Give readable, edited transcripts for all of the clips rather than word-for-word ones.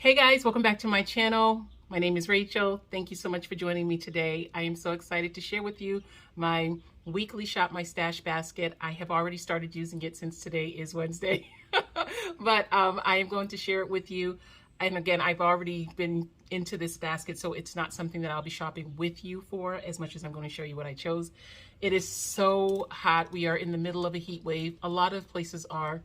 Hey guys, welcome back to my channel. My name is Rachel. Thank you so much for joining me today. I am so excited to share with you my weekly Shop My Stash basket. I have already started using it since today is Wednesday, but I am going to share it with you. And again, I've already been into this basket, so it's not something that I'll be shopping with you for as much as I'm going to show you what I chose. It is so hot. We are in the middle of a heat wave. A lot of places are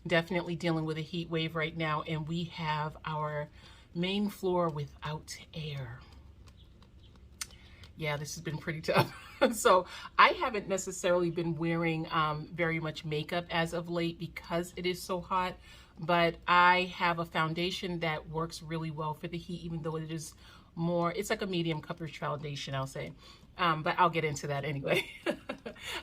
definitely dealing with a heat wave right now, and we have our main floor without air. Yeah, this has been pretty tough. So I haven't necessarily been wearing very much makeup as of late because it is so hot, but I have a foundation that works really well for the heat, even though it is more, it's like a medium coverage foundation, I'll say. But I'll get into that anyway.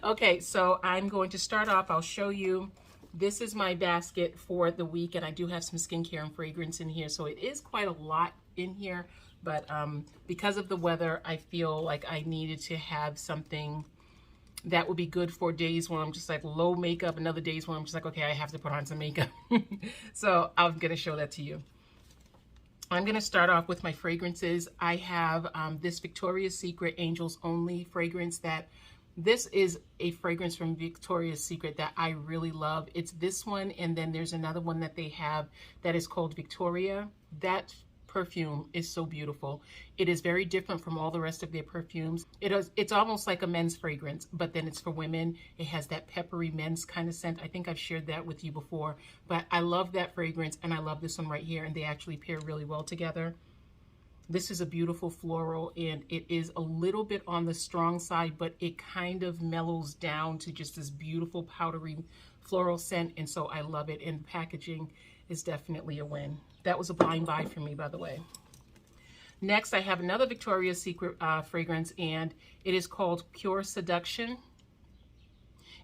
Okay, so I'm going to start off, I'll show you. This is my basket for the week, and I do have some skincare and fragrance in here, so it is quite a lot in here, but because of the weather, I feel like I needed to have something that would be good for days when I'm just like low makeup and other days when I'm just like, okay, I have to put on some makeup. So I'm gonna show that to you. I'm gonna start off with my fragrances. I have this Victoria's Secret Angels Only fragrance that this is a fragrance from Victoria's Secret that I really love. It's this one, and then there's another one that they have that is called Victoria. That perfume is so beautiful. It is very different from all the rest of their perfumes. It's almost like a men's fragrance, but then it's for women. It has that peppery men's kind of scent. I think I've shared that with you before, but I love that fragrance, and I love this one right here, and they actually pair really well together. This is a beautiful floral, and it is a little bit on the strong side, but it kind of mellows down to just this beautiful powdery floral scent, and so I love it, and packaging is definitely a win. That was a blind buy for me, by the way. Next, I have another Victoria's Secret fragrance, and it is called Pure Seduction.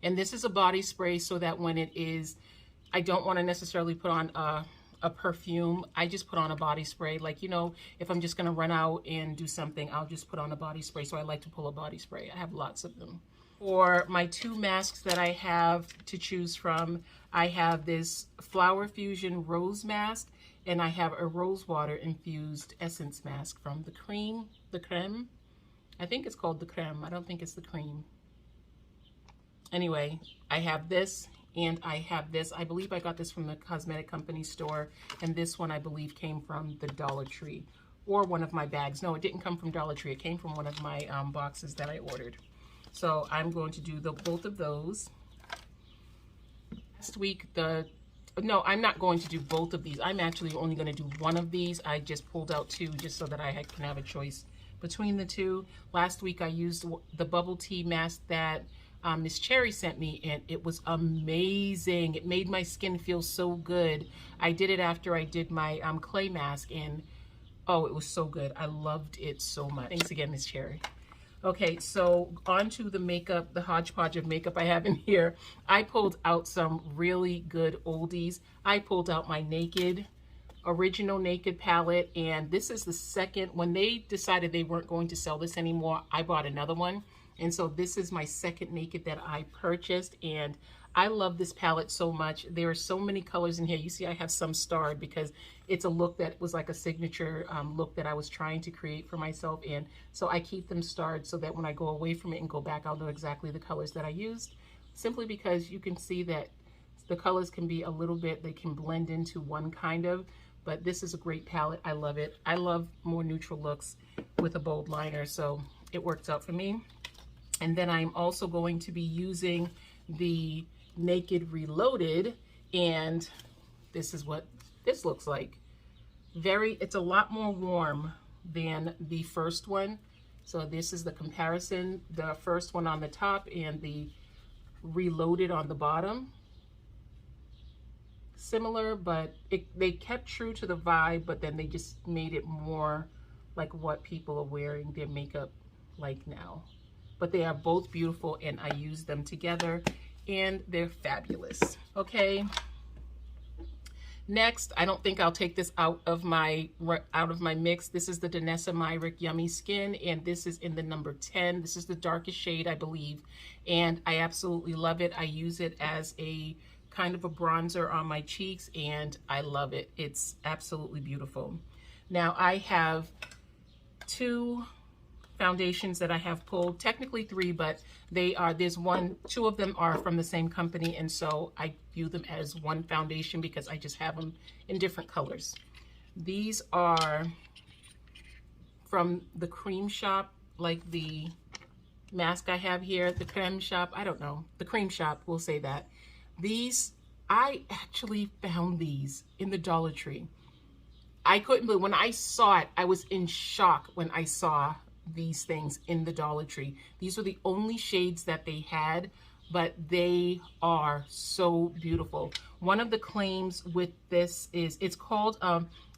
And this is a body spray so that when it is, I don't want to necessarily put on a perfume. I just put on a body spray. Like, you know, if I'm just going to run out and do something, I'll just put on a body spray. So I like to pull a body spray. I have lots of them. For my two masks that I have to choose from, I have this Flower Fusion Rose Mask, and I have a rose water infused essence mask from the creme. I think it's called the creme. I don't think it's the cream. Anyway, I have this, and I have this. I believe I got this from the cosmetic company store, and this one I believe came from the Dollar Tree or one of my bags. No, it didn't come from Dollar Tree. It came from one of my boxes that I ordered. So I'm going to do both of those. Last week, no, I'm not going to do both of these. I'm actually only going to do one of these. I just pulled out two just so that I can have a choice between the two. Last week I used the bubble tea mask that Miss Cherry sent me, and it was amazing. It made my skin feel so good. I did it after I did my clay mask, and oh, it was so good. I loved it so much. Thanks again, Miss Cherry. Okay, so on to the makeup, the hodgepodge of makeup I have in here. I pulled out some really good oldies. I pulled out my original Naked palette, and this is the second. When they decided they weren't going to sell this anymore, I bought another one. And so this is my second Naked that I purchased, and I love this palette so much. There are so many colors in here. You see I have some starred because it's a look that was like a signature look that I was trying to create for myself, and so I keep them starred so that when I go away from it and go back, I'll know exactly the colors that I used, simply because you can see that the colors can be a little bit, they can blend into one kind of, but this is a great palette. I love it. I love more neutral looks with a bold liner, so it works out for me. And then I'm also going to be using the Naked Reloaded, and this is what this looks like. It's a lot more warm than the first one. So this is the comparison, the first one on the top and the Reloaded on the bottom. Similar, but they kept true to the vibe, but then they just made it more like what people are wearing their makeup like now. But they are both beautiful, and I use them together, and they're fabulous. Okay. Next, I don't think I'll take this out of my mix. This is the Danessa Myrick Yummy Skin, and this is in the number 10. This is the darkest shade, I believe, and I absolutely love it. I use it as a kind of a bronzer on my cheeks, and I love it. It's absolutely beautiful. Now I have two foundations that I have pulled, technically three, but two of them are from the same company, and so I view them as one foundation because I just have them in different colors. These are from the Cream Shop, like the mask I have here, the Cream Shop, I don't know, the Cream Shop, we'll say that. These, I actually found these in the Dollar Tree. I couldn't believe, when I saw it, I was in shock when I saw these things in the Dollar Tree. These were the only shades that they had, but they are so beautiful. One of the claims with this is it's called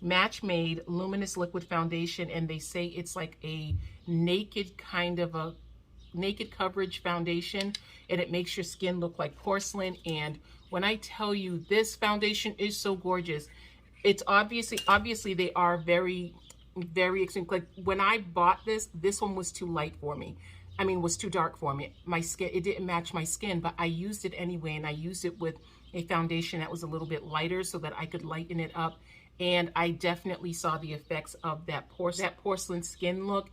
Match Made Luminous Liquid Foundation, and they say it's like a naked kind of a naked coverage foundation, and it makes your skin look like porcelain. And when I tell you, this foundation is so gorgeous. It's obviously they are very expensive. Like when I bought this one was too light for me. I mean, was too dark for me. My skin, it didn't match my skin, but I used it anyway, and I used it with a foundation that was a little bit lighter so that I could lighten it up. And I definitely saw the effects of that porcelain skin look.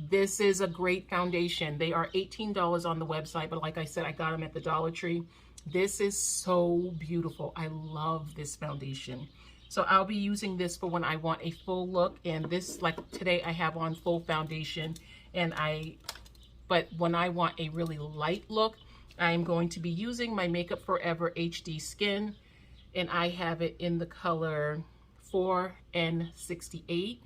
This is a great foundation. They are $18 on the website, but like I said, I got them at the Dollar Tree. This is so beautiful. I love this foundation. So I'll be using this for when I want a full look, and this, like today, I have on full foundation, but when I want a really light look, I'm going to be using my Makeup Forever HD Skin, and I have it in the color 4N68.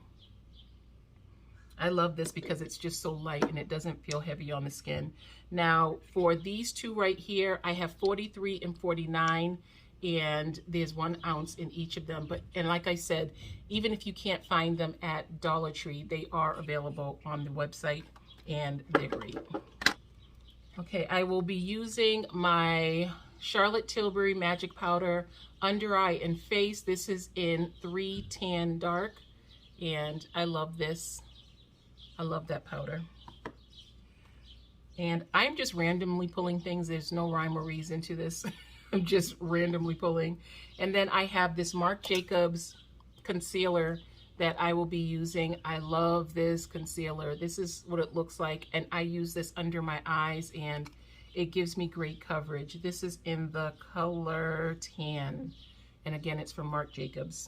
I love this because it's just so light and it doesn't feel heavy on the skin. Now for these two right here, I have 43 and 49, and there's 1 ounce in each of them. And like I said, even if you can't find them at Dollar Tree, they are available on the website, and they're great. Okay, I will be using my Charlotte Tilbury Magic Powder Under Eye and Face. This is in 3 Tan Dark, and I love this. I love that powder. And I'm just randomly pulling things. There's no rhyme or reason to this. I'm just randomly pulling. And then I have this Marc Jacobs concealer that I will be using. I love this concealer. This is what it looks like, and I use this under my eyes, and it gives me great coverage. This is in the color Tan, and again, it's from Marc Jacobs.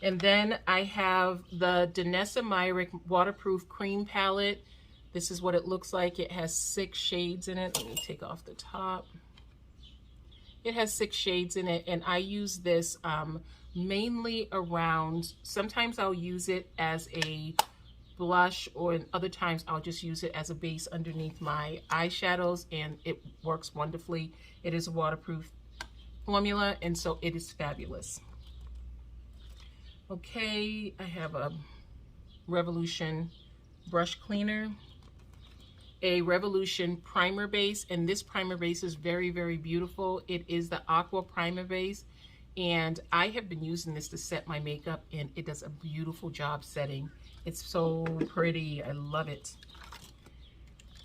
And then I have the Danessa Myrick Waterproof Cream Palette. This is what it looks like. It has 6 shades in it. Let me take off the top. It has 6 shades in it, and I use this mainly around, sometimes I'll use it as a blush, or in other times I'll just use it as a base underneath my eyeshadows, and it works wonderfully. It is a waterproof formula, and so it is fabulous. Okay, I have a Revolution brush cleaner, a Revolution primer base, and this primer base is very, very beautiful. It is the Aqua Primer Base, and I have been using this to set my makeup, and it does a beautiful job setting. It's so pretty. I love it.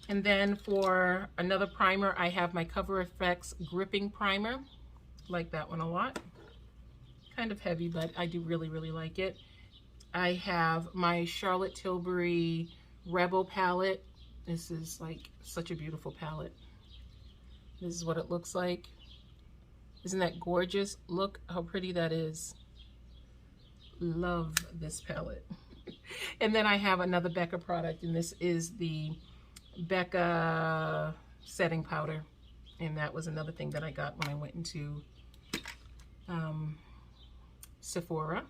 And then for another primer, I have my Cover FX Gripping Primer. Like that one a lot. Kind of heavy, but I do really, really like it. I have my Charlotte Tilbury Rebel palette. This is like such a beautiful palette. This is what it looks like. Isn't that gorgeous? Look how pretty that is. Love this palette. And then I have another Becca product, and this is the Becca setting powder. And that was another thing that I got when I went into Sephora.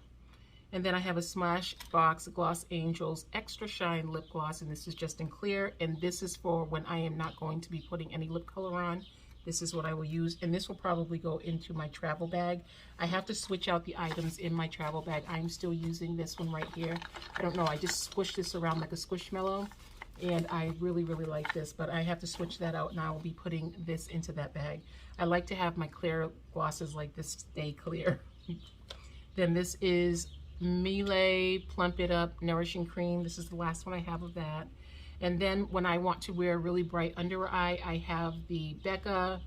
And then I have a Smashbox Gloss Angels Extra Shine Lip Gloss, and this is just in clear, and this is for when I am not going to be putting any lip color on. This is what I will use, and this will probably go into my travel bag. I have to switch out the items in my travel bag. I'm still using this one right here. I don't know, I just squished this around like a Squishmallow, and I really, really like this, but I have to switch that out, and I will be putting this into that bag. I like to have my clear glosses like this stay clear. Then this is Miele Plump It Up Nourishing Cream. This is the last one I have of that. And then when I want to wear a really bright under eye, I have the Becca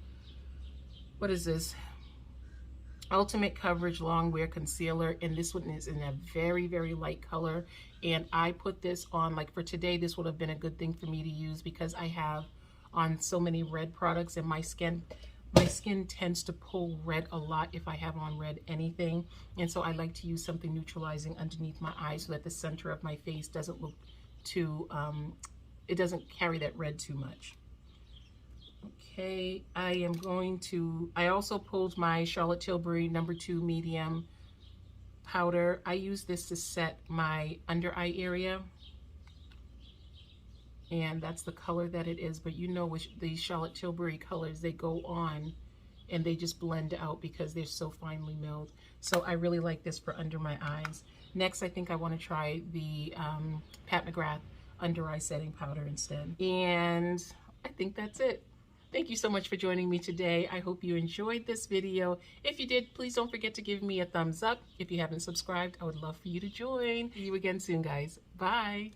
what is this? Ultimate Coverage Long Wear Concealer, and this one is in a very, very light color. And I put this on, like for today, this would have been a good thing for me to use because I have on so many red products, and my skin tends to pull red a lot if I have on red anything. And so I like to use something neutralizing underneath my eyes so that the center of my face doesn't look too, it doesn't carry that red too much. Okay, I also pulled my Charlotte Tilbury No. 2 medium powder. I use this to set my under eye area. And that's the color that it is. But you know, with these Charlotte Tilbury colors, they go on and they just blend out because they're so finely milled. So I really like this for under my eyes. Next, I think I want to try the Pat McGrath under eye setting powder instead. And I think that's it. Thank you so much for joining me today. I hope you enjoyed this video. If you did, please don't forget to give me a thumbs up. If you haven't subscribed, I would love for you to join. See you again soon, guys. Bye.